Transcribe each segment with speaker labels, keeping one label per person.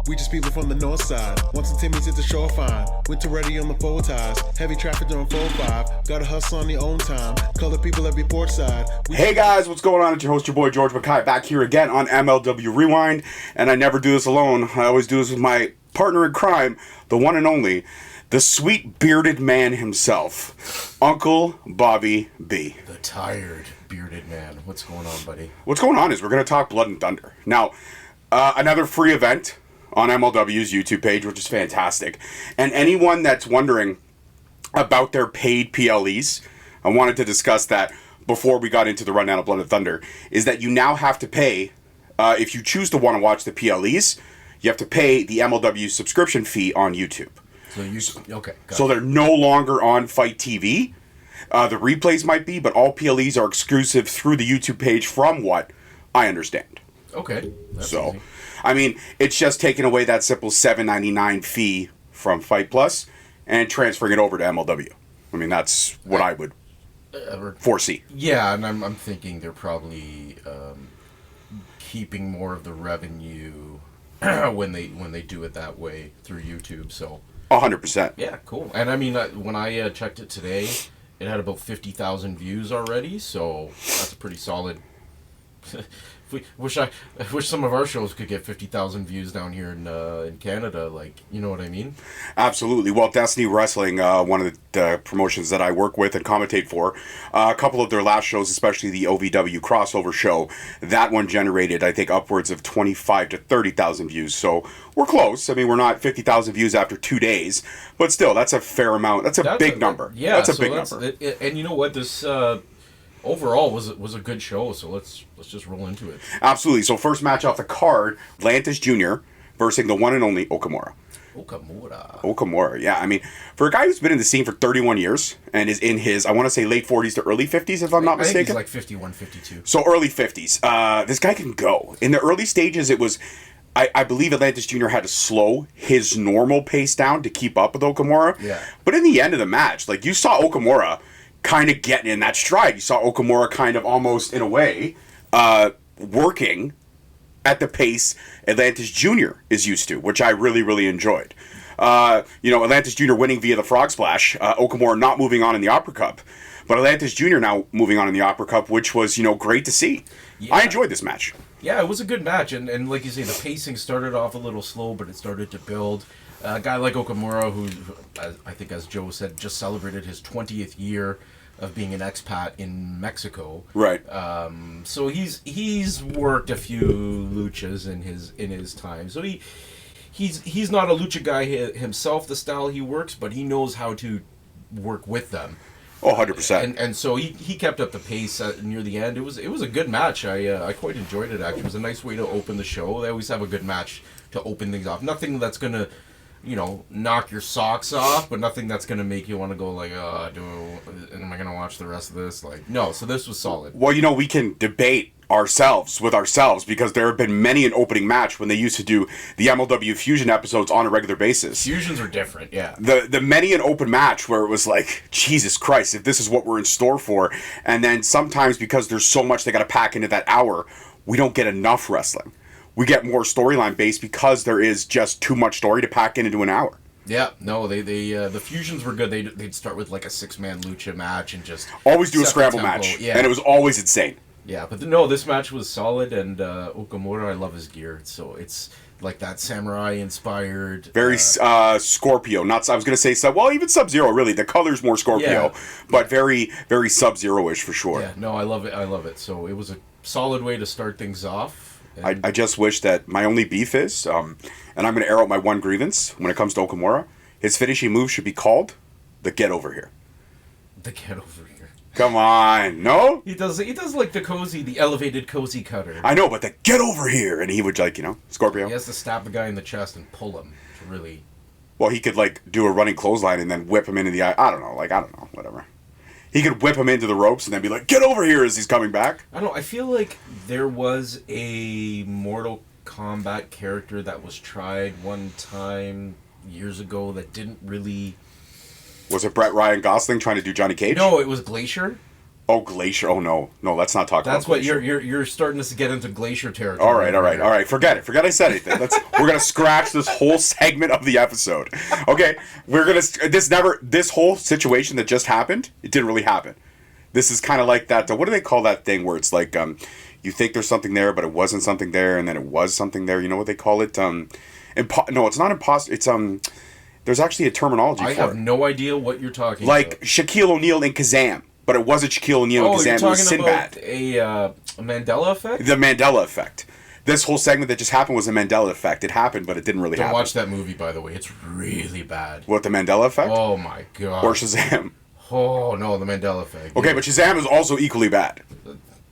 Speaker 1: We just people from the north side. Once the Timmy's hit the shore fine. Winter ready on the four ties. Heavy traffic during 4-5. Gotta hustle on your own time. Color people every port side.
Speaker 2: Hey guys, what's going on? It's your host, your boy George Mackay, back here again on MLW Rewind. And I never do this alone. I always do this with my partner in crime, the one and only, the sweet bearded man himself, Uncle Bobby B.
Speaker 3: The tired bearded man. What's going on, buddy?
Speaker 2: What's going on is we're going to talk Blood and Thunder. Now, another free event on MLW's YouTube page, which is fantastic. And anyone that's wondering about their paid PLEs, I wanted to discuss that before we got into the rundown of Blood and Thunder, is that you now have to pay, if you choose to want to watch the PLEs, you have to pay the MLW subscription fee on YouTube. So they're no longer on Fight TV. The replays might be, but all PLEs are exclusive through the YouTube page from what I understand.
Speaker 3: Okay. That's
Speaker 2: so,
Speaker 3: easy.
Speaker 2: I mean, it's just taking away that simple $7.99 fee from Fight Plus and transferring it over to MLW. I mean, that's what I would foresee.
Speaker 3: Yeah, and I'm thinking they're probably keeping more of the revenue when they do it that way through YouTube. So
Speaker 2: 100%.
Speaker 3: Yeah, cool. And I mean, when I checked it today, it had about 50,000 views already. So that's a pretty solid. I wish some of our shows could get 50,000 views down here in Canada, like, you know what I mean?
Speaker 2: Absolutely. Well, Destiny Wrestling, one of the promotions that I work with and commentate for, a couple of their last shows, especially the OVW crossover show, that one generated, I think, upwards of 25 to 30,000 views. So we're close. I mean, we're not 50,000 views after 2 days, but still, that's a fair amount. That's a big number.
Speaker 3: Yeah,
Speaker 2: that's a big number.
Speaker 3: And you know what? This overall was a good show, so let's just roll into it.
Speaker 2: Absolutely. So first match off the card, Atlantis Jr. versus the one and only Okumura. Okumura, yeah. I mean, for a guy who's been in the scene for 31 years and is in his, I want to say, late 40s to early 50s, if I'm not mistaken.
Speaker 3: I think he's like 51, 52.
Speaker 2: So early 50s. This guy can go. In the early stages, it was, I believe Atlantis Jr. had to slow his normal pace down to keep up with Okumura.
Speaker 3: Yeah.
Speaker 2: But in the end of the match, like, you saw Okumura kind of getting in that stride. You saw Okumura kind of almost, in a way, working at the pace Atlantis Jr. is used to, which I really, really enjoyed. Atlantis Jr. winning via the Frog Splash, Okumura not moving on in the Opera Cup, but Atlantis Jr. now moving on in the Opera Cup, which was, great to see. Yeah. I enjoyed this match.
Speaker 3: Yeah, it was a good match, and like you say, the pacing started off a little slow, but it started to build. A guy like Okumura, who I think, as Joe said, just celebrated his 20th year of being an expat in Mexico.
Speaker 2: Right.
Speaker 3: So he's worked a few luchas in his time. So he's not a lucha guy himself, the style he works, but he knows how to work with them.
Speaker 2: Oh, 100%.
Speaker 3: And so he kept up the pace near the end. It was a good match. I quite enjoyed it, actually. It was a nice way to open the show. They always have a good match to open things off. Nothing that's going to, knock your socks off, but nothing that's going to make you want to go like, am I going to watch the rest of this? Like, no, so this was solid.
Speaker 2: Well, we can debate ourselves because there have been many an opening match when they used to do the MLW Fusion episodes on a regular basis.
Speaker 3: Fusions are different, yeah.
Speaker 2: The many an open match where it was like, Jesus Christ, if this is what we're in store for. And then sometimes because there's so much they got to pack into that hour, we don't get enough wrestling. We get more storyline based because there is just too much story to pack into an hour.
Speaker 3: Yeah, no, they the fusions were good. They'd start with like a 6-man lucha match and just
Speaker 2: always do a scramble match, and it was always insane.
Speaker 3: Yeah, but this match was solid, and Okumura, I love his gear, so it's like that samurai inspired.
Speaker 2: Very Scorpio. I was gonna say even Sub-Zero. Really, the color's more Scorpio, but very very Sub-Zero-ish for sure.
Speaker 3: Yeah, no, I love it. So it was a solid way to start things off.
Speaker 2: I just wish that my only beef is, and I'm going to air out my one grievance when it comes to Okumura, his finishing move should be called the Get Over Here.
Speaker 3: The Get Over Here.
Speaker 2: Come on, no?
Speaker 3: He does like the elevated cozy cutter.
Speaker 2: I know, but the Get Over Here, and he would Scorpio.
Speaker 3: He has to stab the guy in the chest and pull him to really.
Speaker 2: Well, he could do a running clothesline and then whip him into the eye. I don't know, whatever. He could whip him into the ropes and then be like, "Get over here!" as he's coming back.
Speaker 3: I don't know. I feel like there was a Mortal Kombat character that was tried one time years ago that didn't really.
Speaker 2: Was it Brett Ryan Gosling trying to do Johnny Cage?
Speaker 3: No, it was Glacier.
Speaker 2: Oh, Glacier. Oh, no. No, let's not talk about
Speaker 3: That's what
Speaker 2: Glacier.
Speaker 3: you're starting to get into Glacier territory.
Speaker 2: All right. Forget it. Forget I said anything. We're gonna scratch this whole segment of the episode. Okay, this whole situation that just happened. It didn't really happen. This is kind of like that. What do they call that thing where it's like you think there's something there, but it wasn't something there, and then it was something there. You know what they call it? No, it's not imposter. It's There's actually a terminology for it.
Speaker 3: I have no idea what you're talking
Speaker 2: like
Speaker 3: about.
Speaker 2: Shaquille O'Neal in Kazam. But it wasn't Shaquille O'Neal and Kazam, it was Sinbad.
Speaker 3: A Mandela effect?
Speaker 2: The Mandela effect. This whole segment that just happened was a Mandela effect. It happened, but it didn't really happen.
Speaker 3: Don't watch that movie, by the way. It's really bad.
Speaker 2: What, the Mandela effect?
Speaker 3: Oh, my God.
Speaker 2: Or Shazam?
Speaker 3: Oh, no, the Mandela effect.
Speaker 2: Okay, but Shazam is also equally bad.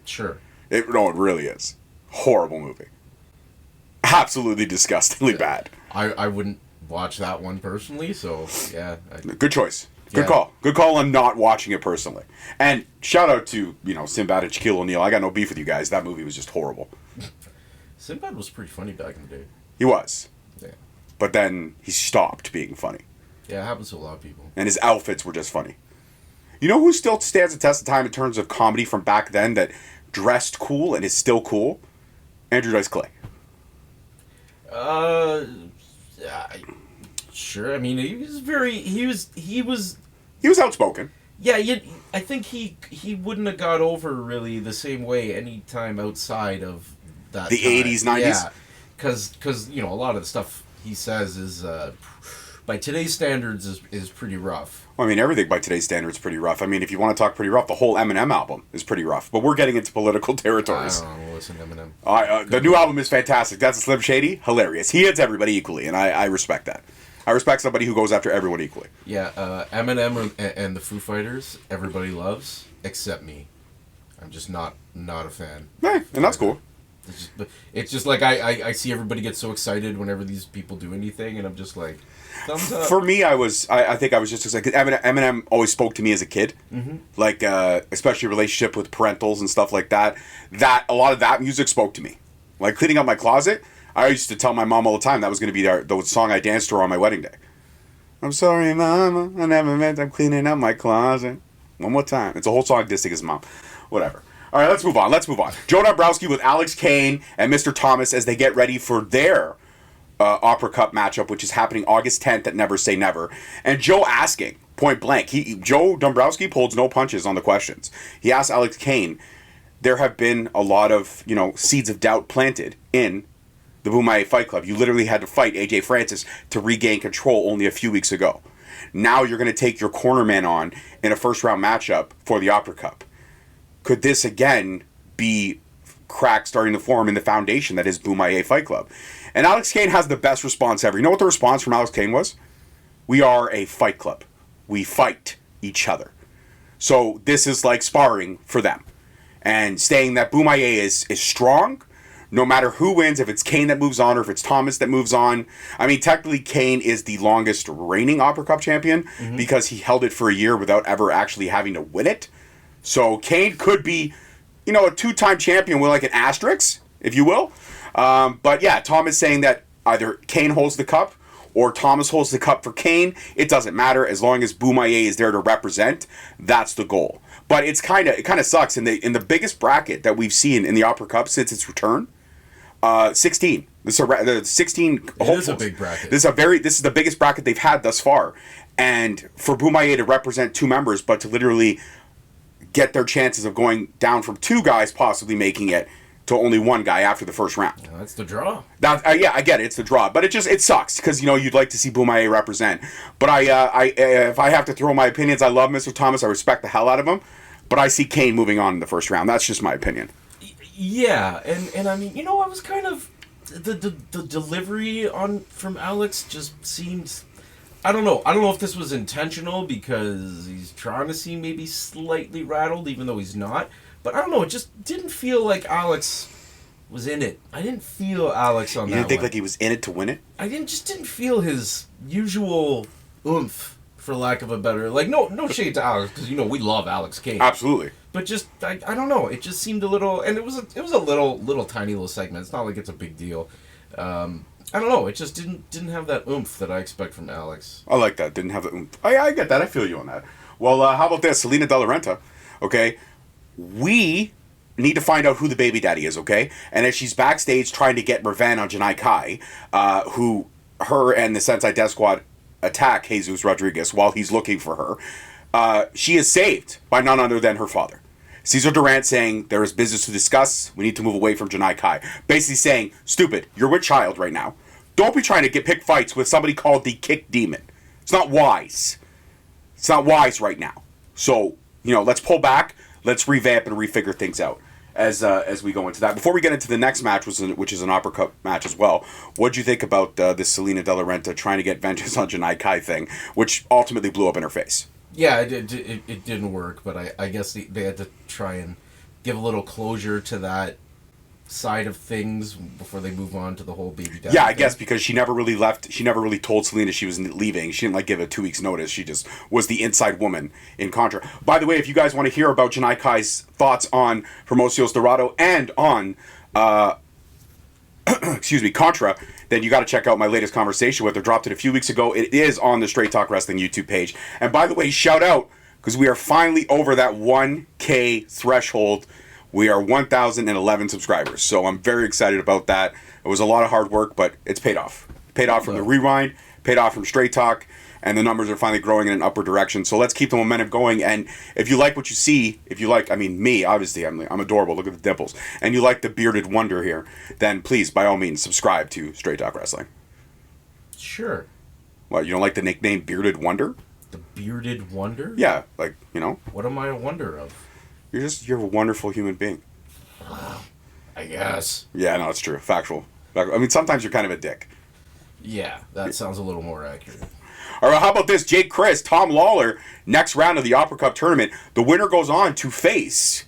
Speaker 3: Sure.
Speaker 2: No, it really is. Horrible movie. Absolutely disgustingly bad.
Speaker 3: I wouldn't watch that one personally, so, yeah.
Speaker 2: Good choice. Good
Speaker 3: Yeah.
Speaker 2: call. Good call on not watching it personally. And shout out to, Sinbad and Shaquille O'Neal. I got no beef with you guys. That movie was just horrible.
Speaker 3: Sinbad was pretty funny back in the day.
Speaker 2: He was.
Speaker 3: Yeah.
Speaker 2: But then he stopped being funny.
Speaker 3: Yeah, it happens to a lot of people.
Speaker 2: And his outfits were just funny. You know who still stands the test of time in terms of comedy from back then that dressed cool and is still cool? Andrew Dice Clay.
Speaker 3: Sure. I mean, he was
Speaker 2: outspoken.
Speaker 3: Yeah, I think he wouldn't have got over really the same way any time outside of that.
Speaker 2: The
Speaker 3: time.
Speaker 2: 80s, 90s?
Speaker 3: Yeah, because a lot of the stuff he says is by today's standards is pretty rough.
Speaker 2: Well, I mean, everything by today's standards is pretty rough. I mean, if you want to talk pretty rough, the whole Eminem album is pretty rough. But we're getting into political territories.
Speaker 3: I don't know, listen to Eminem.
Speaker 2: The new album is fantastic. That's a Slim Shady. Hilarious. He hits everybody equally, and I respect that. I respect somebody who goes after everyone equally.
Speaker 3: Yeah, Eminem and the Foo Fighters, everybody loves, except me. I'm just not a fan.
Speaker 2: Hey, and that's cool.
Speaker 3: It's just like I see everybody get so excited whenever these people do anything, and I'm just like, thumbs up.
Speaker 2: For me, I think I was just like, Eminem always spoke to me as a kid, like especially relationship with parentals and stuff like that. That a lot of that music spoke to me, like cleaning up my closet. I used to tell my mom all the time that was going to be the song I danced to her on my wedding day. I'm sorry, Mama, I never meant I'm cleaning up my closet. One more time. It's a whole song dissing his mom. Whatever. All right, let's move on. Joe Dombrowski with Alex Kane and Mr. Thomas as they get ready for their Opera Cup matchup, which is happening August 10th at Never Say Never. And Joe asking, point blank, Joe Dombrowski pulls no punches on the questions. He asked Alex Kane, there have been a lot of, seeds of doubt planted in the Bumaye Fight Club. You literally had to fight AJ Francis to regain control only a few weeks ago. Now you're going to take your corner man on in a first-round matchup for the Opera Cup. Could this again be cracks starting to form in the foundation that is Bumaye Fight Club? And Alex Kane has the best response ever. You know what the response from Alex Kane was? We are a fight club. We fight each other. So this is like sparring for them. And saying that Bumaye is strong, no matter who wins, if it's Kane that moves on or if it's Thomas that moves on. I mean, technically, Kane is the longest reigning Opera Cup champion because he held it for a year without ever actually having to win it. So Kane could be, a two-time champion with like an asterisk, if you will. But yeah, Thomas saying that either Kane holds the cup or Thomas holds the cup for Kane. It doesn't matter as long as Bumaye is there to represent. That's the goal. But it kind of sucks in the biggest bracket that we've seen in the Opera Cup since its return. 16. The 16 hopefuls.
Speaker 3: It is a big bracket.
Speaker 2: This is the biggest bracket they've had thus far. And for Bumaye to represent two members, but to literally get their chances of going down from two guys possibly making it to only one guy after the first round.
Speaker 3: Well, that's the draw.
Speaker 2: Yeah, I get it. It's the draw. But it sucks because, you'd like to see Bumaye represent. But if I have to throw my opinions, I love Mr. Thomas. I respect the hell out of him. But I see Kane moving on in the first round. That's just my opinion.
Speaker 3: Yeah, and I mean, I was kind of the delivery from Alex just seemed, I don't know if this was intentional because he's trying to seem maybe slightly rattled even though he's not, but I don't know, it just didn't feel like Alex was in it. I didn't feel Alex on that.
Speaker 2: You didn't think like he was in it to win it?
Speaker 3: I just didn't feel his usual oomph, for lack of a better, like no shade to Alex because we love Alex Kane.
Speaker 2: Absolutely.
Speaker 3: But just I don't know. It just seemed a little, and it was a little tiny little segment. It's not like it's a big deal. I don't know. It just didn't have that oomph that I expect from Alex.
Speaker 2: I like that. Didn't have the oomph. I get that. I feel you on that. Well, how about this? Selena De La Renta. Okay, we need to find out who the baby daddy is, okay? And as she's backstage trying to get revenge on Janai Kai, who her and the Sensei Death Squad attack Jesus Rodriguez while he's looking for her, she is saved by none other than her father. Cesar Durant saying, there is business to discuss. We need to move away from Janai Kai. Basically saying, stupid, you're with child right now. Don't be trying to pick fights with somebody called the Kick Demon. It's not wise. It's not wise right now. So, let's pull back. Let's revamp and refigure things out as we go into that. Before we get into the next match, which is an uppercut match as well, what do you think about this Selena De La Renta trying to get vengeance on Janai Kai thing, which ultimately blew up in her face?
Speaker 3: Yeah, it didn't work, but I guess they had to try and give a little closure to that side of things before they move on to the whole baby daddy
Speaker 2: Yeah, I
Speaker 3: thing.
Speaker 2: guess because she never really left. She never really told Selena she was leaving. She didn't give a 2 weeks notice. She just was the inside woman in Contra. By the way, if you guys want to hear about Janai Kai's thoughts on Promocios Dorado and on Contra, then you got to check out my latest conversation with her. Dropped it a few weeks ago. It is on the Straight Talk Wrestling YouTube page. And by the way, shout out, because we are finally over that 1K threshold. We are 1,011 subscribers. So I'm very excited about that. It was a lot of hard work, but it's paid off. Paid off from the rewind, paid off from Straight Talk, and the numbers are finally growing in an upward direction. So let's keep the momentum going. And if you like what you see, me, obviously, I'm adorable. Look at the dimples. And you like the bearded wonder here, then please, by all means, subscribe to Straight Talk Wrestling.
Speaker 3: Sure.
Speaker 2: What, you don't like the nickname Bearded Wonder?
Speaker 3: The Bearded Wonder?
Speaker 2: Yeah,
Speaker 3: What am I a wonder of?
Speaker 2: You're a wonderful human being.
Speaker 3: I guess.
Speaker 2: Yeah, no, it's true. Factual. Sometimes you're kind of a dick.
Speaker 3: Yeah, that sounds a little more accurate.
Speaker 2: All right, how about this? Jake Crist, Tom Lawlor, next round of the Opera Cup tournament. The winner goes on to face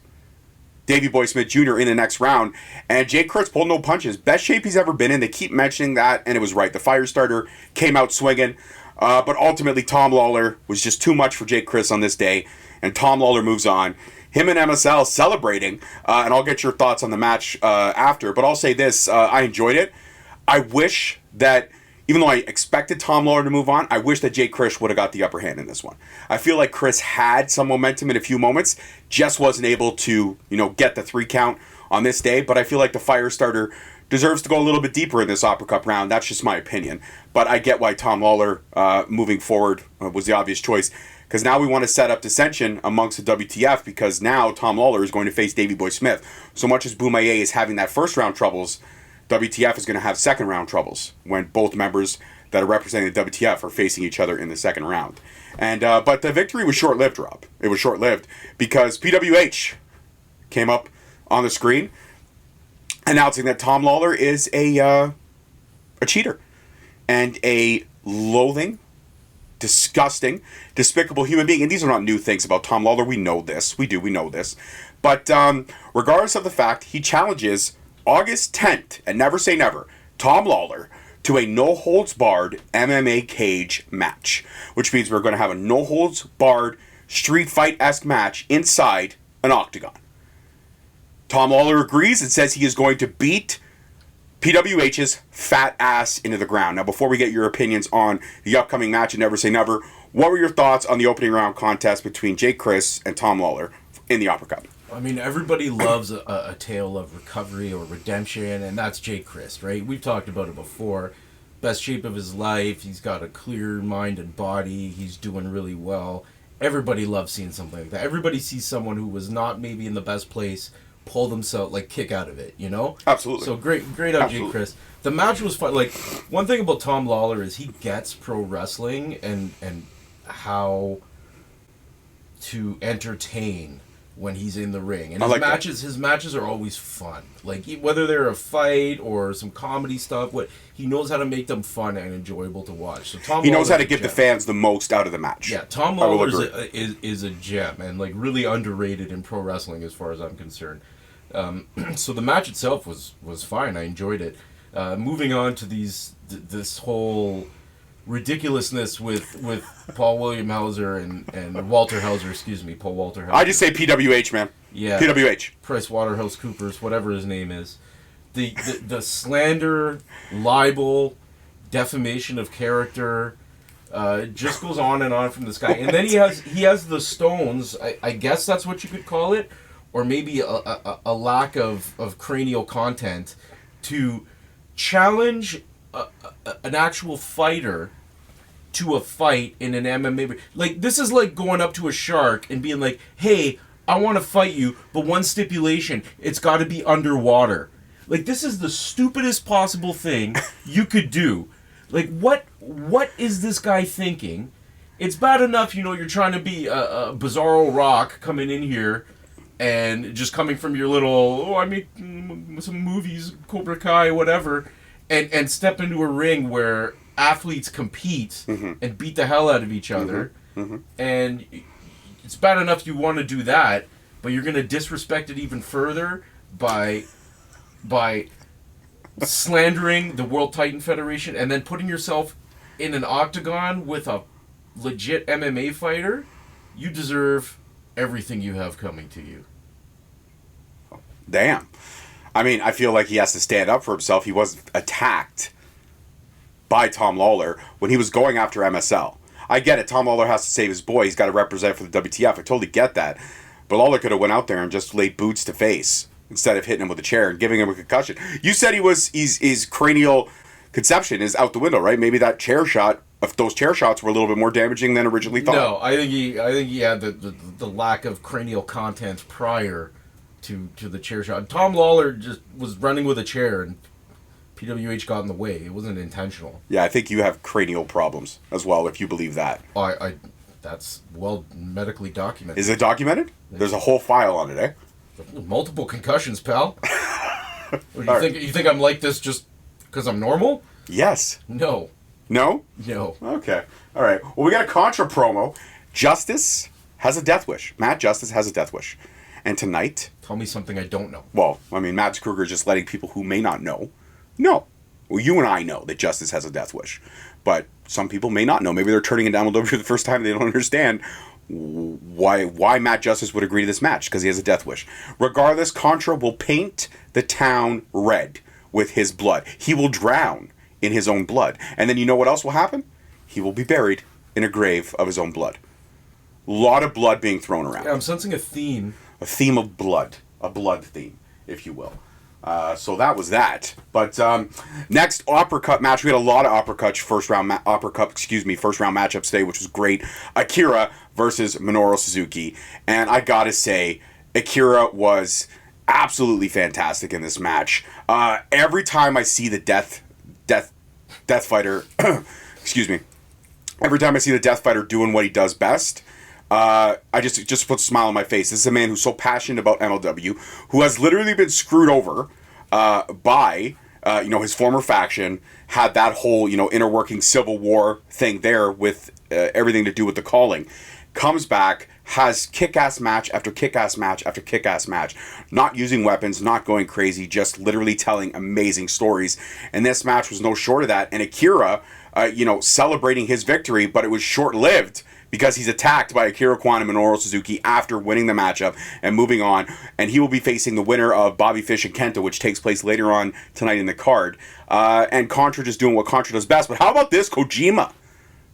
Speaker 2: Davey Boy Smith Jr. in the next round. And Jake Crist pulled no punches. Best shape he's ever been in. They keep mentioning that, and it was right. The fire starter came out swinging. But ultimately, Tom Lawlor was just too much for Jake Crist on this day. And Tom Lawlor moves on. Him and MSL celebrating. And I'll get your thoughts on the match after. But I'll say this. I enjoyed it. I wish that, even though I expected Tom Lawlor to move on, I wish that Jake Crist would have got the upper hand in this one. I feel like Chris had some momentum in a few moments, just wasn't able to, get the 3 count on this day. But I feel like the fire starter deserves to go a little bit deeper in this Opera Cup round. That's just my opinion. But I get why Tom Lawlor moving forward was the obvious choice. Because now we want to set up dissension amongst the WTF, because now Tom Lawlor is going to face Davey Boy Smith. So much as Boumaier is having that first round troubles, WTF is going to have second round troubles when both members that are representing the WTF are facing each other in the second round. And but the victory was short-lived, Rob. It was short-lived because PWH came up on the screen announcing that Tom Lawlor is a cheater and a loathing, disgusting, despicable human being. And these are not new things about Tom Lawlor. We know this. We know this. But regardless of the fact, he challenges August 10th, and never say never, Tom Lawlor to a no-holds-barred MMA cage match. Which means we're going to have a no-holds-barred street fight-esque match inside an octagon. Tom Lawlor agrees and says he is going to beat PWH's fat ass into the ground. Now, before we get your opinions on the upcoming match and Never Say Never, what were your thoughts on the opening round contest between Jake Crist and Tom Lawlor in the Opera Cup?
Speaker 3: Everybody loves a tale of recovery or redemption, and that's Jake Crist, right? We've talked about it before. Best shape of his life. He's got a clear mind and body. He's doing really well. Everybody loves seeing something like that. Everybody sees someone who was not maybe in the best place pull themselves, kick out of it,
Speaker 2: Absolutely.
Speaker 3: So great out Jake Crist. The match was fun. One thing about Tom Lawlor is he gets pro wrestling and how to entertain when he's in the ring. And his matches are always fun. Whether they're a fight or some comedy stuff, he knows how to make them fun and enjoyable to watch. So
Speaker 2: he knows how to give the fans the most out of the match.
Speaker 3: Yeah, Tom Lawlor is a gem and really underrated in pro wrestling as far as I'm concerned. So the match itself was fine. I enjoyed it. Moving on to this whole ridiculousness with Paul William Hauser and Walter Hauser, Paul Walter Hauser.
Speaker 2: I just say PWH, man.
Speaker 3: Yeah.
Speaker 2: PWH.
Speaker 3: PricewaterhouseCoopers, whatever his name is. The slander, libel, defamation of character, just goes on and on from this guy. And then he has the stones, I guess that's what you could call it, or maybe a lack of cranial content to challenge an actual fighter to a fight in an MMA. Like, this is like going up to a shark and being like, hey, I want to fight you, but one stipulation, it's got to be underwater. Like, this is the stupidest possible thing you could do. Like, what is this guy thinking? It's bad enough, you're trying to be a bizarro rock coming in here and just coming from your little, I make some movies, Cobra Kai, whatever, and step into a ring where athletes compete and beat the hell out of each other. And it's bad enough you want to do that, but you're going to disrespect it even further by slandering the World Titan Federation and then putting yourself in an octagon with a legit MMA fighter. You deserve everything you have coming to you.
Speaker 2: Damn. I mean, I feel like he has to stand up for himself. He wasn't attacked by Tom Lawlor when he was going after MSL. I get it. Tom Lawlor has to save his boy. He's got to represent for the WTF. I totally get that. But Lawlor could have went out there and just laid boots to face instead of hitting him with a chair and giving him a concussion. You said his cranial conception is out the window, right? Maybe that chair shot, if those chair shots were a little bit more damaging than originally thought.
Speaker 3: No, I think he had the lack of cranial content prior to the chair shot. Tom Lawlor just was running with a chair and PWH got in the way. It wasn't intentional.
Speaker 2: Yeah, I think you have cranial problems as well, if you believe that.
Speaker 3: That's well medically documented.
Speaker 2: Is it documented? There's a whole file on it, eh?
Speaker 3: Multiple concussions, pal. You think I'm like this just because I'm normal?
Speaker 2: Yes.
Speaker 3: No.
Speaker 2: No?
Speaker 3: No.
Speaker 2: Okay. All right. Well, we got a Contra promo. Justice has a death wish. Matt Justice has a death wish. And tonight...
Speaker 3: Tell me something I don't know.
Speaker 2: Well, I mean, Matt Krügger is just letting people who may not know. Well, you and I know that Justice has a death wish. But some people may not know. Maybe they're turning into MLW for the first time and they don't understand why Matt Justice would agree to this match, because he has a death wish. Regardless, Contra will paint the town red with his blood. He will drown in his own blood. And then you know what else will happen? He will be buried in a grave of his own blood. A lot of blood being thrown around.
Speaker 3: Yeah, I'm sensing a theme.
Speaker 2: A theme of blood. A blood theme, if you will. So that was that. But next uppercut match, we had a lot of first round matchups today, which was great. AKIRA versus Minoru Suzuki, and I gotta say, AKIRA was absolutely fantastic in this match. Every time I see the death fighter, excuse me, every time I see the death fighter doing what he does best, I just puts a smile on my face. This is a man who's so passionate about MLW, who has literally been screwed over by his former faction, had that whole inner working civil war thing there with everything to do with the calling. Comes back, has kick-ass match after kick-ass match after kick-ass match, not using weapons, not going crazy, just literally telling amazing stories. And this match was no short of that. And AKIRA, celebrating his victory, but it was short-lived, because he's attacked by AKIRA, Kwon, and Minoru Suzuki after winning the matchup and moving on. And he will be facing the winner of Bobby Fish and KENTA, which takes place later on tonight in the card. And Contra just doing what Contra does best. But how about this? Kojima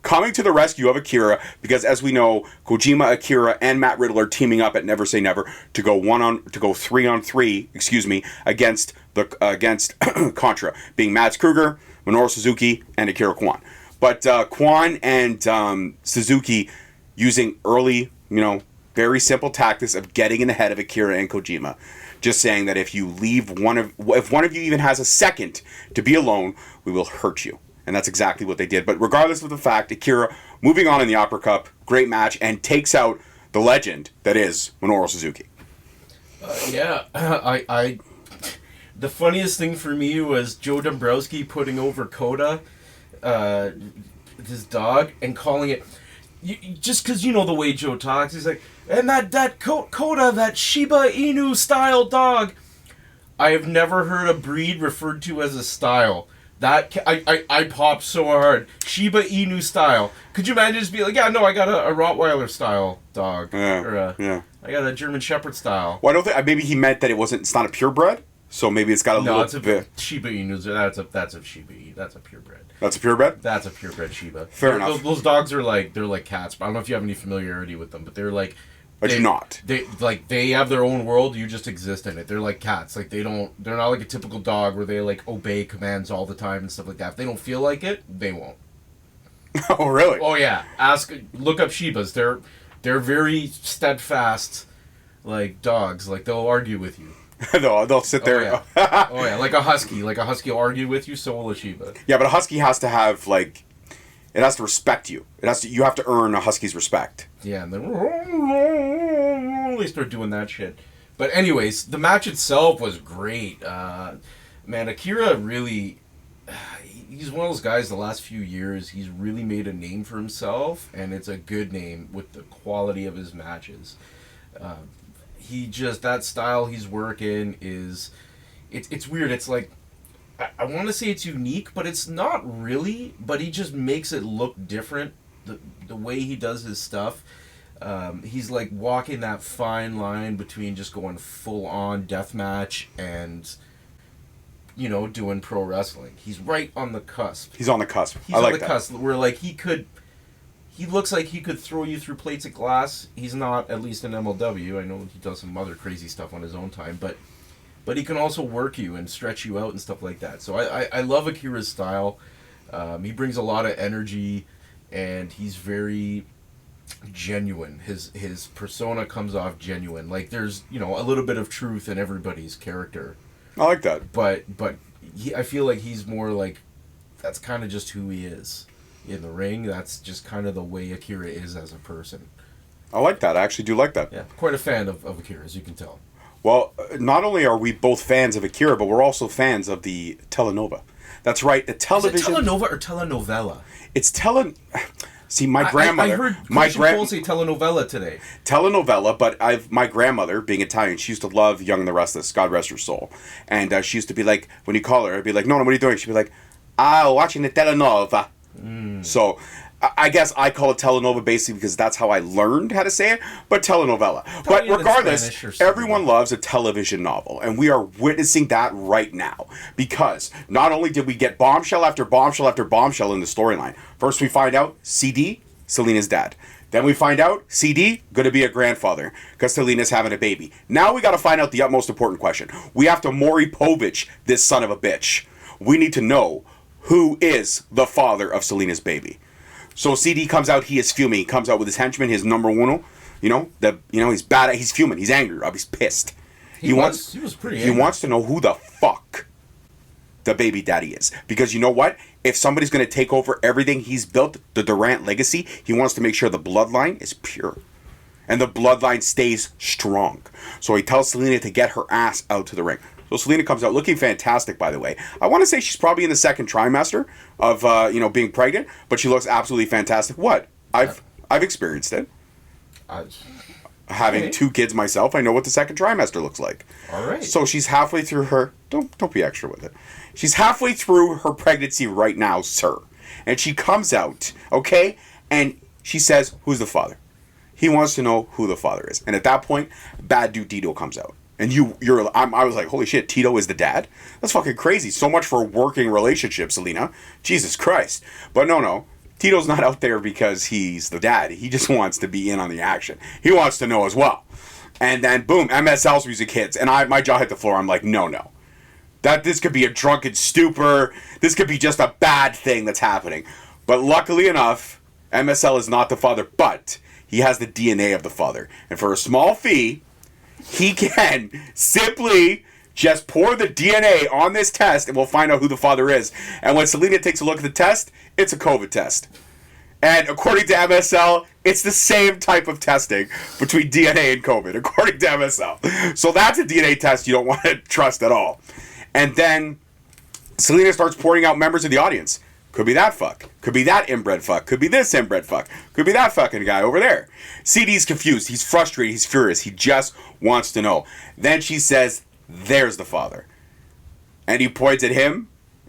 Speaker 2: coming to the rescue of AKIRA, because as we know, Kojima, AKIRA, and Matt Riddle are teaming up at Never Say Never to go 3-on-3 against Contra, being Mads Krügger, Minoru Suzuki, and AKIRA Kwon. But Kwon and Suzuki using early, very simple tactics of getting in the head of AKIRA and Kojima. Just saying that if one of you even has a second to be alone, we will hurt you. And that's exactly what they did. But regardless of the fact, AKIRA moving on in the Opera Cup, great match, and takes out the legend that is Minoru Suzuki.
Speaker 3: The funniest thing for me was Joe Dombrowski putting over Coda, his dog, and calling it, just because the way Joe talks, he's like, and that Coda, that Shiba Inu style dog. I have never heard a breed referred to as a style. That I popped so hard. Shiba Inu style. Could you imagine just be like, I got a Rottweiler style dog, I got a German Shepherd style.
Speaker 2: Well, I don't think maybe he meant that it's not a purebred. So maybe it's got a little bit.
Speaker 3: Shiba Inu. That's a Shiba Inu. That's a purebred.
Speaker 2: That's a purebred?
Speaker 3: That's a purebred Shiba.
Speaker 2: Fair enough.
Speaker 3: Those dogs are like cats. I don't know if you have any familiarity with them, but they're like
Speaker 2: I do not.
Speaker 3: They have their own world. You just exist in it. They're like cats. Like they're not like a typical dog where they like obey commands all the time and stuff like that. If they don't feel like it, they won't.
Speaker 2: Oh, really?
Speaker 3: Oh yeah. Look up Shibas. They're very steadfast, like dogs. Like they'll argue with you.
Speaker 2: They'll sit there.
Speaker 3: Oh yeah. Oh yeah. Like a husky. Like a husky will argue with you. So will a Shiba.
Speaker 2: Yeah, but a husky has to have like. It has to respect you. You have to earn a husky's respect.
Speaker 3: Yeah, and then they start doing that shit. But anyways, the match itself was great. Man, AKIRA really... He's one of those guys the last few years, he's really made a name for himself, and it's a good name with the quality of his matches. That style he's working is... It's weird. It's like... I want to say it's unique, but it's not really. But he just makes it look different. The way he does his stuff, he's like walking that fine line between just going full on deathmatch and, doing pro wrestling. He's right on the cusp.
Speaker 2: He's on the cusp.
Speaker 3: He's on the cusp where like he looks like he could throw you through plates of glass. He's not, at least in MLW. I know he does some other crazy stuff on his own time, but he can also work you and stretch you out and stuff like that. So I love AKIRA's style. He brings a lot of energy, and he's very genuine. His persona comes off genuine. Like there's a little bit of truth in everybody's character.
Speaker 2: I like that.
Speaker 3: But I feel like he's more like that's kind of just who he is in the ring. That's just kind of the way AKIRA is as a person.
Speaker 2: I like that. I actually do like that.
Speaker 3: Yeah, quite a fan of AKIRA, as you can tell.
Speaker 2: Well, not only are we both fans of AKIRA, but we're also fans of the telenova. That's right, the television...
Speaker 3: Is it telenova or telenovela?
Speaker 2: It's See, my grandmother...
Speaker 3: I heard Cole say telenovela today.
Speaker 2: Telenovela, but my grandmother, being Italian, she used to love Young and the Restless, God rest her soul. And she used to be like, when you call her, I'd be like, no, what are you doing? She'd be like, watching the telenova. So... I guess I call it telenova basically because that's how I learned how to say it, but telenovela. But regardless, everyone loves a television novel, and we are witnessing that right now. Because not only did we get bombshell after bombshell after bombshell in the storyline. First we find out CD, Selena's dad. Then we find out CD, gonna be a grandfather, because Selena's having a baby. Now we gotta find out the utmost important question. We have to Maury Povich this son of a bitch. We need to know who is the father of Selena's baby. So CD comes out, he is fuming. He comes out with his henchman, his number uno. He's bad. He's fuming. He's angry. He's pissed. He was pretty angry. He wants to know who the fuck the baby daddy is. Because you know what? If somebody's going to take over everything he's built, the Durant legacy, he wants to make sure the bloodline is pure. And the bloodline stays strong. So he tells Selena to get her ass out to the ring. So Selena comes out looking fantastic, by the way. I want to say she's probably in the second trimester of being pregnant, but she looks absolutely fantastic. What? I've experienced it. Having 2 kids myself, I know what the second trimester looks like.
Speaker 3: All right.
Speaker 2: So she's halfway through her... Don't be extra with it. She's halfway through her pregnancy right now, sir. And she comes out, okay? And she says, who's the father? He wants to know who the father is. And at that point, Bad Dude Tito comes out. And I was like, holy shit, Tito is the dad? That's fucking crazy. So much for a working relationship, Selena. Jesus Christ. But no. Tito's not out there because he's the dad. He just wants to be in on the action. He wants to know as well. And then, boom, MSL's music hits. And my jaw hit the floor. I'm like, no. This could be a drunken stupor. This could be just a bad thing that's happening. But luckily enough, MSL is not the father. But he has the DNA of the father. And for a small fee... he can simply just pour the DNA on this test and we'll find out who the father is. And when Selena takes a look at the test, it's a COVID test. And according to MSL, it's the same type of testing between DNA and COVID, according to MSL. So that's a DNA test you don't want to trust at all. And then Selena starts pouring out members of the audience. Could be that fuck. Could be that inbred fuck. Could be this inbred fuck. Could be that fucking guy over there. CD's confused. He's frustrated. He's furious. He just wants to know. Then she says, there's the father. And he points at him.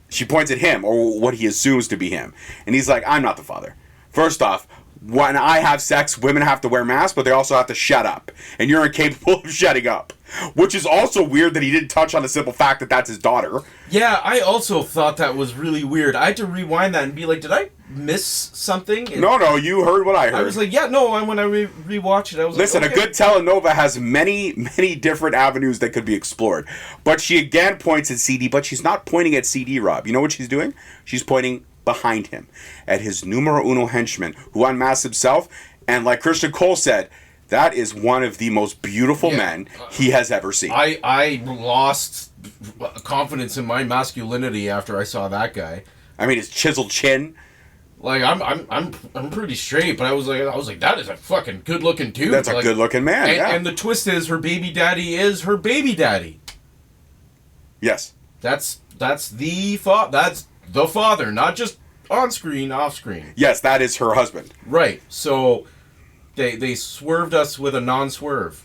Speaker 2: She points at him, or what he assumes to be him. And he's like, I'm not the father. First off, when I have sex, women have to wear masks, but they also have to shut up. And you're incapable of shutting up. Which is also weird that he didn't touch on the simple fact that that's his daughter.
Speaker 3: Yeah, I also thought that was really weird. I had to rewind that and be like, did I miss something?
Speaker 2: No, you heard what I heard.
Speaker 3: I was like, yeah, no. And when I rewatched it, I was
Speaker 2: Listen,
Speaker 3: like, okay.
Speaker 2: a good telenova has many, many different avenues that could be explored. But she again points at CD, but she's not pointing at CD, Rob. You know what she's doing? She's pointing behind him at his numero uno henchman who unmasked himself. And like Christian Cole said, that is one of the most beautiful men he has ever seen.
Speaker 3: I lost confidence in my masculinity after I saw that guy.
Speaker 2: I mean, his chiseled chin.
Speaker 3: Like I'm pretty straight, but I was like that is a fucking good looking dude.
Speaker 2: That's a good looking man.
Speaker 3: And the twist is her baby daddy is her baby daddy.
Speaker 2: Yes.
Speaker 3: That's the father, not just on screen, off screen.
Speaker 2: Yes, that is her husband.
Speaker 3: Right. So they swerved us with a non-swerve.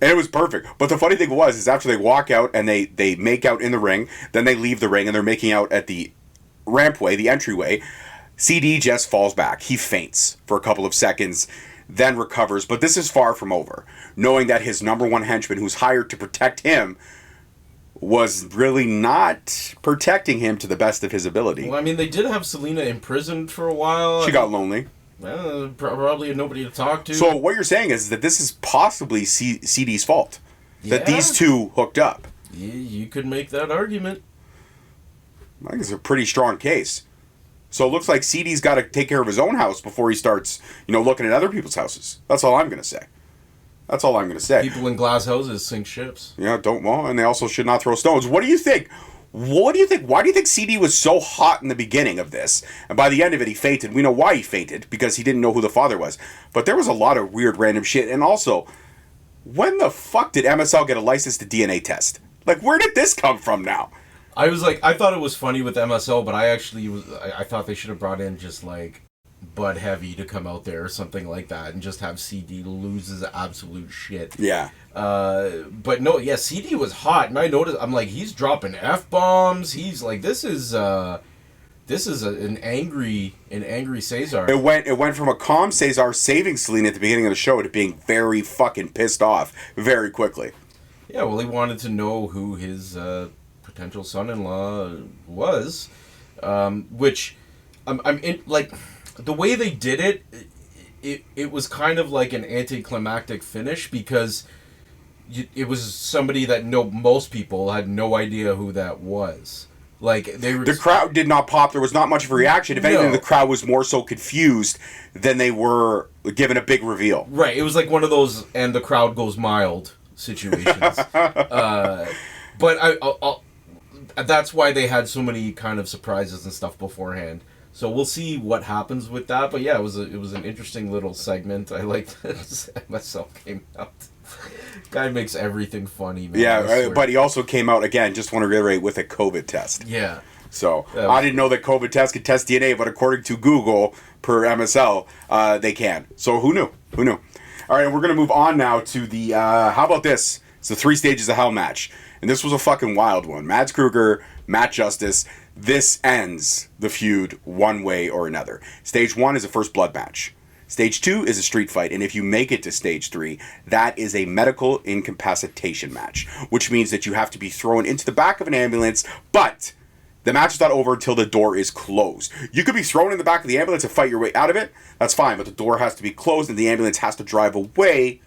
Speaker 2: And it was perfect. But the funny thing is after they walk out and they make out in the ring, then they leave the ring and they're making out at the rampway, the entryway. CD just falls back. He faints for a couple of seconds, then recovers. But this is far from over. Knowing that his number one henchman, who's hired to protect him, was really not protecting him to the best of his ability.
Speaker 3: Well, I mean, they did have Selena imprisoned for a while.
Speaker 2: She got lonely.
Speaker 3: Well, probably had nobody to talk to.
Speaker 2: So what you're saying is that this is possibly CD's fault. That these two hooked up.
Speaker 3: You could make that argument.
Speaker 2: I think it's a pretty strong case. So it looks like CD's got to take care of his own house before he starts, looking at other people's houses. That's all I'm going to say.
Speaker 3: People in glass houses sink ships.
Speaker 2: Yeah, and they also should not throw stones. What do you think? Why do you think CD was so hot in the beginning of this? And by the end of it, he fainted. We know why he fainted, because he didn't know who the father was. But there was a lot of weird random shit. And also, when the fuck did MSL get a license to DNA test? Like, where did this come from now?
Speaker 3: I was like, I thought it was funny with MSL, but I thought they should have brought in just like Bud Heavy to come out there or something like that and just have CD lose his absolute shit.
Speaker 2: Yeah.
Speaker 3: But no, yeah, CD was hot, and I noticed, I'm like, he's dropping F-bombs. He's like, this is an angry Cesar.
Speaker 2: It went from a calm Cesar saving Selena at the beginning of the show to being very fucking pissed off very quickly.
Speaker 3: Yeah, well, he wanted to know who his potential son-in-law was, which I'm in, like, the way they did it was kind of like an anticlimactic finish, because it was somebody that most people had no idea who that was. Like, the
Speaker 2: crowd did not pop. There was not much of a reaction. If anything, the crowd was more so confused than they were given a big reveal.
Speaker 3: Right. It was like one of those and the crowd goes mild situations. But that's why they had so many kind of surprises and stuff beforehand. So we'll see what happens with that. But yeah, it was an interesting little segment. I liked that MSL came out. Guy makes everything funny, man.
Speaker 2: Yeah, but he also came out, again, just want to reiterate, with a COVID test.
Speaker 3: Yeah.
Speaker 2: So, I didn't know that COVID tests could test DNA, but according to Google, per MSL, they can. So who knew? All right, we're going to move on now to the, how about this? It's the 3 Stages of Hell match. And this was a fucking wild one. Mads Krügger, Matt Justice. This ends the feud one way or another. Stage 1 is a first blood match. Stage 2 is a street fight, and if you make it to Stage 3, that is a medical incapacitation match, which means that you have to be thrown into the back of an ambulance, but the match is not over until the door is closed. You could be thrown in the back of the ambulance and fight your way out of it, that's fine, but the door has to be closed and the ambulance has to drive away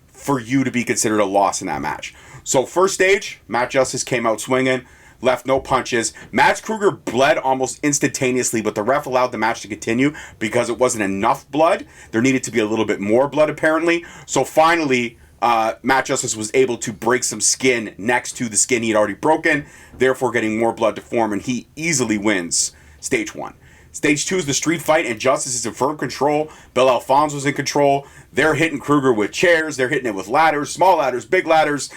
Speaker 2: for you to be considered a loss in that match. So first stage, Matt Justice came out swinging, left no punches. Mads Krügger bled almost instantaneously, but the ref allowed the match to continue because it wasn't enough blood. There needed to be a little bit more blood, apparently. So finally, Matt Justice was able to break some skin next to the skin he had already broken, therefore getting more blood to form, and he easily wins Stage 1. Stage 2 is the street fight, and Justice is in firm control. Bill Alfonso's in control. They're hitting Krügger with chairs. They're hitting it with ladders, small ladders, big ladders,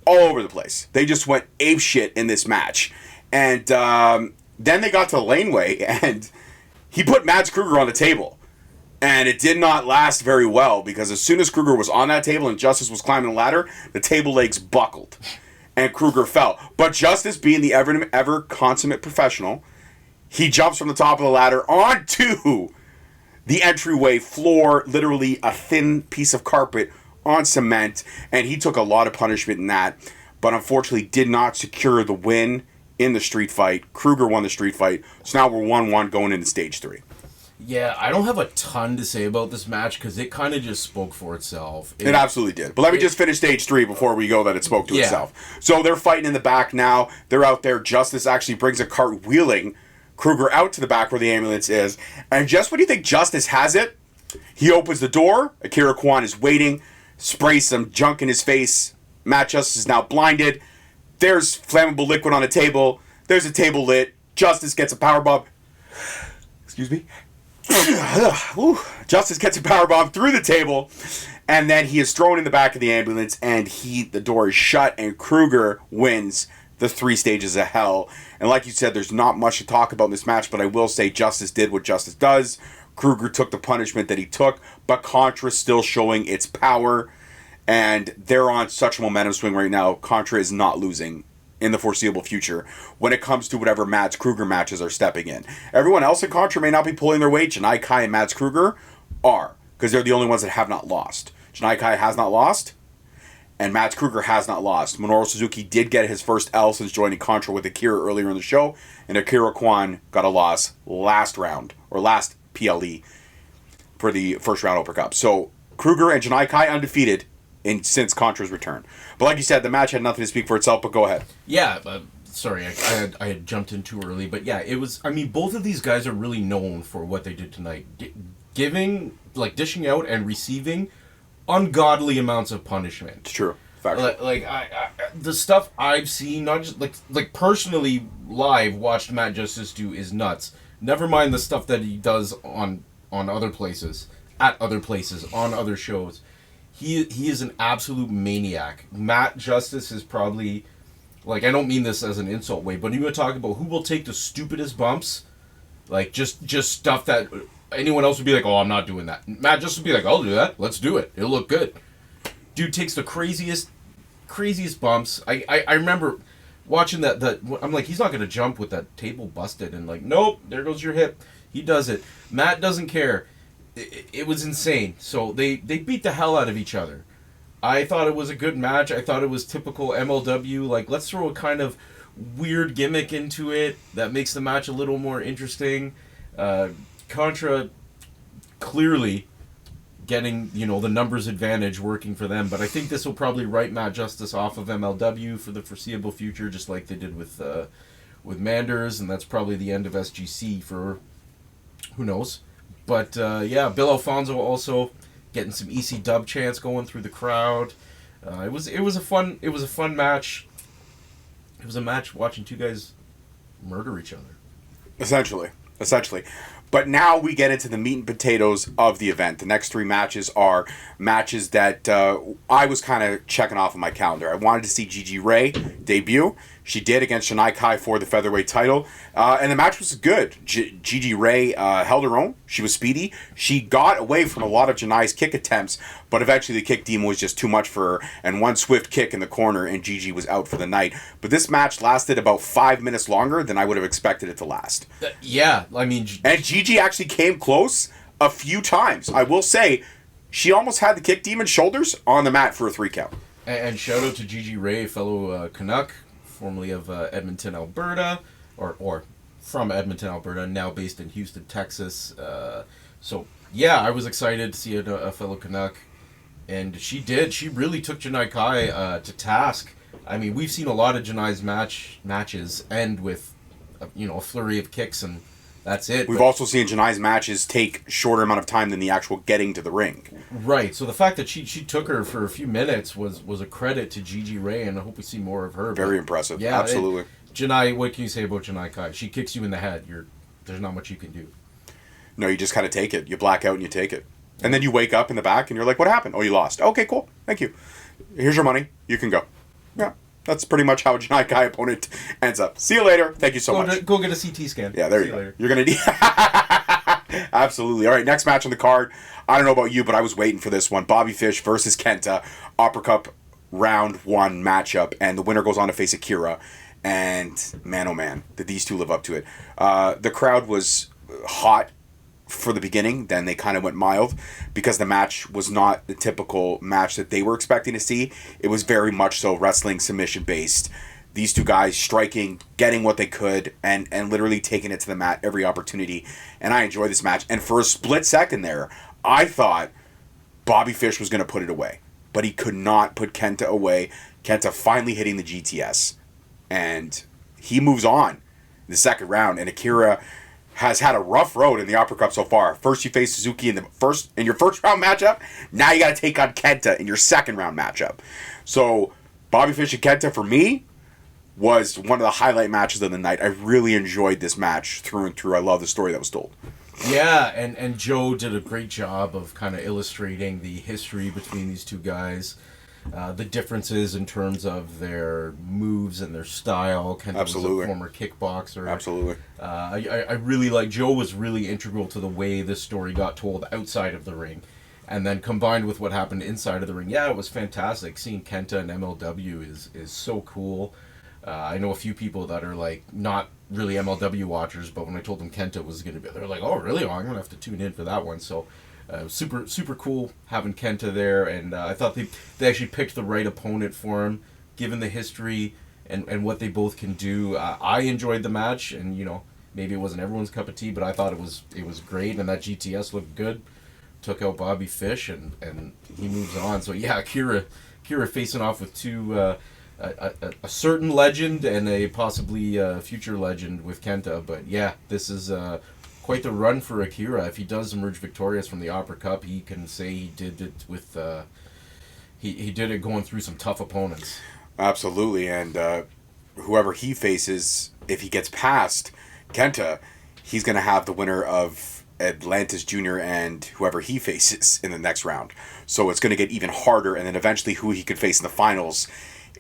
Speaker 2: all over the place. They just went apeshit in this match. And then they got to the laneway, and he put Mads Krügger on the table. And it did not last very well, because as soon as Krügger was on that table and Justice was climbing the ladder, the table legs buckled, and Krügger fell. But Justice, being the ever consummate professional, he jumps from the top of the ladder onto the entryway floor, literally a thin piece of carpet on cement, and he took a lot of punishment in that, but unfortunately did not secure the win in the street fight. Krügger won the street fight, so now we're 1-1 going into Stage 3.
Speaker 3: Yeah, I don't have a ton to say about this match because it kind of just spoke for itself.
Speaker 2: It absolutely did. But let me just finish stage 3 before we go that it spoke to itself. So they're fighting in the back now. They're out there. Justice actually brings a cart wheeling Krügger out to the back where the ambulance is. And just when you think Justice has it, he opens the door. AKIRA Kwon is waiting, sprays some junk in his face. Matt Justice is now blinded. There's flammable liquid on a table. There's a table lit. Justice gets a powerbomb. Excuse me. Justice gets a powerbomb through the table, and then he is thrown in the back of the ambulance, and the door is shut, and Krügger wins the 3 stages of hell. And like you said, there's not much to talk about in this match, but I will say Justice did what Justice does. Krügger took the punishment that he took, but Contra's still showing its power, and they're on such a momentum swing right now. Contra is not losing in the foreseeable future when it comes to whatever Mads Krügger matches are stepping in. Everyone else in Contra may not be pulling their weight. Janai Kai and Mads Krügger are, because they're the only ones that have not lost. Janai Kai has not lost, and Mads Krügger has not lost. Minoru Suzuki did get his first L since joining Contra with AKIRA earlier in the show, and AKIRA Kwon got a loss last round, or last PLE, for the first round Open Cup. So Krügger and Janai Kai undefeated since Contra's return. But like you said, the match had nothing to speak for itself, but go ahead.
Speaker 3: Yeah, sorry, I had jumped in too early, but yeah, it was, I mean, both of these guys are really known for what they did tonight. Dishing out and receiving ungodly amounts of punishment.
Speaker 2: It's true.
Speaker 3: The stuff I've seen, not just, like personally live watched Matt Justice do is nuts. Never mind the stuff that he does on other places, at other places, on other shows. He is an absolute maniac. Matt Justice is probably, like, I don't mean this as an insult way, but you would talk about who will take the stupidest bumps, like just stuff that anyone else would be like, oh, I'm not doing that. Matt Justice would be like, I'll do that. Let's do it. It'll look good. Dude takes the craziest bumps. I remember watching that. I'm like, he's not gonna jump with that table busted, and like, nope, there goes your hip. He does it. Matt doesn't care. It was insane. So they beat the hell out of each other. I thought it was a good match. I thought it was typical MLW. Like, let's throw a kind of weird gimmick into it that makes the match a little more interesting. Contra clearly getting, the numbers advantage working for them, but I think this will probably write Matt Justice off of MLW for the foreseeable future, just like they did with Manders, and that's probably the end of SGC for who knows. But Bill Alfonso also getting some EC dub chants going through the crowd. It was a fun match. It was a match watching two guys murder each other. Essentially.
Speaker 2: But now we get into the meat and potatoes of the event. The next 3 matches are matches that I was kind of checking off on my calendar. I wanted to see Gigi Rey debut. She did against Janai Kai for the Featherweight title. And the match was good. Gigi Rey held her own. She was speedy. She got away from a lot of Janai's kick attempts, but eventually the kick demon was just too much for her, and one swift kick in the corner, and Gigi was out for the night. But this match lasted about 5 minutes longer than I would have expected it to last. And Gigi actually came close a few times. I will say, she almost had the kick demon's shoulders on the mat for a 3 count.
Speaker 3: And shout out to Gigi Rey, fellow Canuck, formerly of Edmonton, Alberta, or from Edmonton, Alberta, now based in Houston, Texas. I was excited to see a fellow Canuck, and she did. She really took Janai Kai to task. I mean, we've seen a lot of Janai's matches end with, a flurry of kicks, and that's it.
Speaker 2: We've also seen Janai's matches take shorter amount of time than the actual getting to the ring.
Speaker 3: Right. So the fact that she took her for a few minutes was a credit to Gigi Rey, and I hope we see more of her.
Speaker 2: Very impressive. Yeah, absolutely.
Speaker 3: Janai, what can you say about Janai Kai? She kicks you in the head. There's not much you can do.
Speaker 2: No, you just kind of take it. You black out and you take it. And then you wake up in the back and you're like, what happened? Oh, you lost. Okay, cool. Thank you. Here's your money. You can go. Yeah. That's pretty much how a Janai Kai opponent ends up. See you later. Thank you so much.
Speaker 3: Go get a CT scan.
Speaker 2: Yeah, there you go. Later. You're going to... Absolutely. All right, next match on the card. I don't know about you, but I was waiting for this one. Bobby Fish versus KENTA. Opera Cup round 1 matchup. And the winner goes on to face AKIRA. And man, oh man, did these two live up to it. The crowd was hot for the beginning, then they kind of went mild because the match was not the typical match that they were expecting to see. It was very much so wrestling submission based. these two guys striking, getting what they could, and literally taking it to the mat every opportunity. And I enjoyed this match. And for a split second there, I thought Bobby Fish was going to put it away. But he could not put Kenta away. Kenta finally hitting the GTS. And he moves on in the second round. And AKIRA has had a rough road in the Opera Cup so far. First you face Suzuki in your first round matchup. Now you got to take on Kenta in your second round matchup. So Bobby Fish and Kenta, for me, was one of the highlight matches of the night. I really enjoyed this match through and through. I love the story that was told.
Speaker 3: Yeah, and Joe did a great job of kind of illustrating the history between these two guys. The differences in terms of their moves and their style. Kenta
Speaker 2: Absolutely.
Speaker 3: was a former kickboxer.
Speaker 2: Absolutely.
Speaker 3: I really like, Joe was really integral to the way this story got told outside of the ring. And then combined with what happened inside of the ring, yeah, it was fantastic. Seeing Kenta and MLW is so cool. I know a few people that are like not really MLW watchers, but when I told them Kenta was going to be, they're like, oh really? Oh, I'm going to have to tune in for that one. So super cool having Kenta there, and I thought they actually picked the right opponent for him, given the history and what they both can do. I enjoyed the match, and maybe it wasn't everyone's cup of tea, but I thought it was great, and that GTS looked good. Took out Bobby Fish, and he moves on. So yeah, AKIRA facing off with two. A certain legend and a possibly future legend with Kenta, but yeah, this is quite the run for AKIRA. If he does emerge victorious from the Opera Cup, he can say he did it with he did it going through some tough opponents.
Speaker 2: Absolutely, and whoever he faces, if he gets past Kenta, he's going to have the winner of Atlantis Jr. and whoever he faces in the next round. So it's going to get even harder, and then eventually who he could face in the finals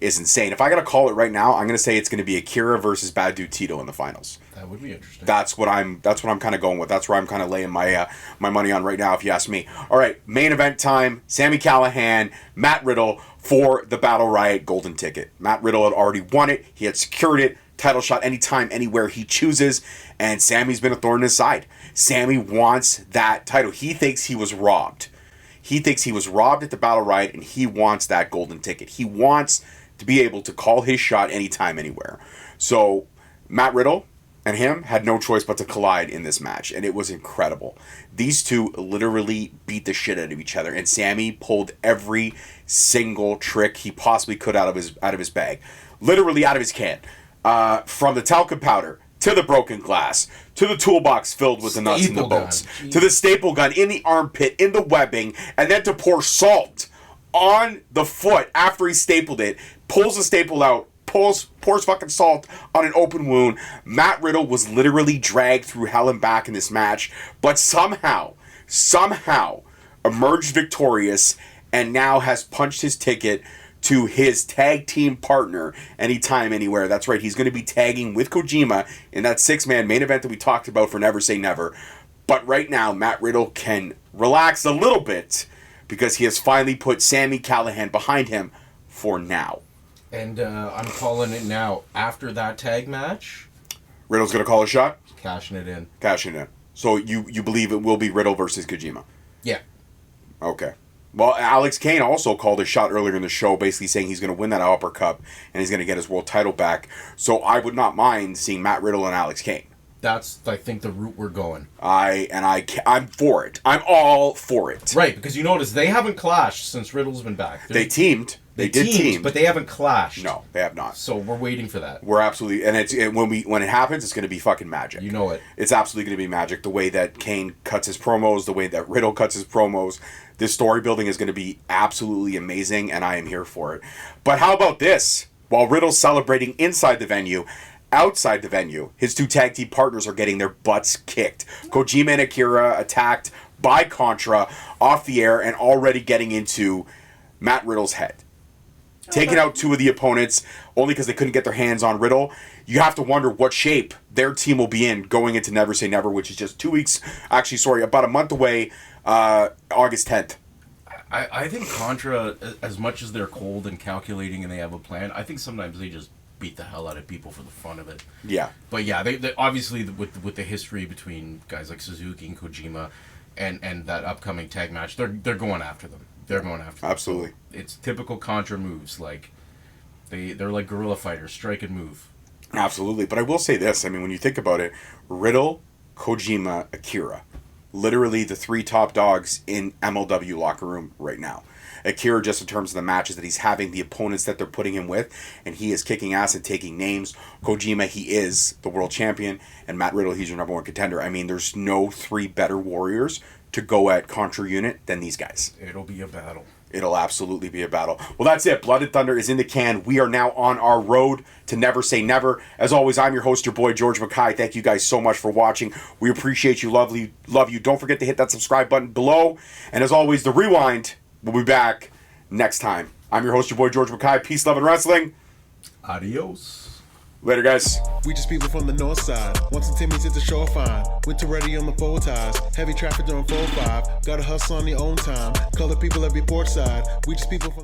Speaker 2: is insane. If I got to call it right now, I'm going to say it's going to be AKIRA versus Bad Dude Tito in the finals.
Speaker 3: That would be interesting.
Speaker 2: That's what I'm kind of going with. That's where I'm kind of laying my money on right now, if you ask me. All right, main event time. Sami Callihan, Matt Riddle for the Battle Riot Golden Ticket. Matt Riddle had already won it. He had secured it. Title shot anytime, anywhere he chooses. And Sami's been a thorn in his side. Sami wants that title. He thinks he was robbed. He thinks he was robbed at the Battle Riot, and he wants that golden ticket. He wants to be able to call his shot anytime, anywhere. So Matt Riddle and him had no choice but to collide in this match, and it was incredible. These two literally beat the shit out of each other, and Sami pulled every single trick he possibly could out of his bag, literally out of his can, from the talcum powder to the broken glass, to the toolbox filled with the nuts and the bolts, to the staple gun in the armpit, in the webbing, and then to pour salt on the foot after he stapled it, pulls the staple out, pours fucking salt on an open wound. Matt Riddle was literally dragged through hell and back in this match, but somehow emerged victorious, and now has punched his ticket to his tag team partner anytime, anywhere. That's right, he's going to be tagging with Kojima in that 6-man main event that we talked about for Never Say Never. But right now, Matt Riddle can relax a little bit, because he has finally put Sami Callihan behind him for now.
Speaker 3: And I'm calling it now. After that tag match,
Speaker 2: Riddle's going to call a shot?
Speaker 3: Cashing it in.
Speaker 2: Cashing it in. So you believe it will be Riddle versus Kojima?
Speaker 3: Yeah.
Speaker 2: Okay. Well, Alex Kane also called a shot earlier in the show, basically saying he's going to win that Upper Cup and he's going to get his world title back. So I would not mind seeing Matt Riddle and Alex Kane.
Speaker 3: That's, I think, the route we're going.
Speaker 2: I'm for it. I'm all for it.
Speaker 3: Right, because you notice they haven't clashed since Riddle's been back.
Speaker 2: They teamed. They did team,
Speaker 3: but they haven't clashed.
Speaker 2: No, they have not.
Speaker 3: So we're waiting for that.
Speaker 2: We're absolutely, and when it happens, it's going to be fucking magic.
Speaker 3: You know it.
Speaker 2: It's absolutely going to be magic. The way that Kane cuts his promos, the way that Riddle cuts his promos, this story building is going to be absolutely amazing, and I am here for it. But how about this? While Riddle's celebrating inside the venue, outside the venue, his two tag team partners are getting their butts kicked. Kojima and AKIRA attacked by Contra off the air and already getting into Matt Riddle's head. Taking out two of the opponents only because they couldn't get their hands on Riddle. You have to wonder what shape their team will be in going into Never Say Never, which is just 2 weeks, about a month away, August 10th.
Speaker 3: I think Contra, as much as they're cold and calculating and they have a plan, I think sometimes they just beat the hell out of people for the fun of it.
Speaker 2: Yeah.
Speaker 3: But yeah, they obviously with the history between guys like Suzuki and Kojima and that upcoming tag match, they're going after them. They're going after them.
Speaker 2: Absolutely.
Speaker 3: So it's typical Contra moves, like They're like guerrilla fighters, strike and move.
Speaker 2: Absolutely. But I will say this. I mean, when you think about it, Riddle, Kojima, AKIRA. Literally the 3 top dogs in MLW locker room right now. AKIRA, just in terms of the matches that he's having, the opponents that they're putting him with, and he is kicking ass and taking names. Kojima, he is the world champion, and Matt Riddle, he's your number 1 contender. I mean, there's no 3 better warriors to go at Contra Unit than these guys.
Speaker 3: It'll be a battle.
Speaker 2: It'll absolutely be a battle. Well, that's it. Blood and Thunder is in the can. We are now on our road to Never Say Never. As always, I'm your host, your boy, George Mackay. Thank you guys so much for watching. We appreciate you. Love you. Don't forget to hit that subscribe button below. And as always, the Rewind will be back next time. I'm your host, your boy, George Mackay. Peace, love, and wrestling.
Speaker 3: Adios.
Speaker 2: Later, guys.
Speaker 1: We just people from the north side. Once the Timmy's hit the shore fine. Winter ready on the full ties. Heavy traffic during 4-5. Gotta hustle on your own time. Color people every port side. We just people from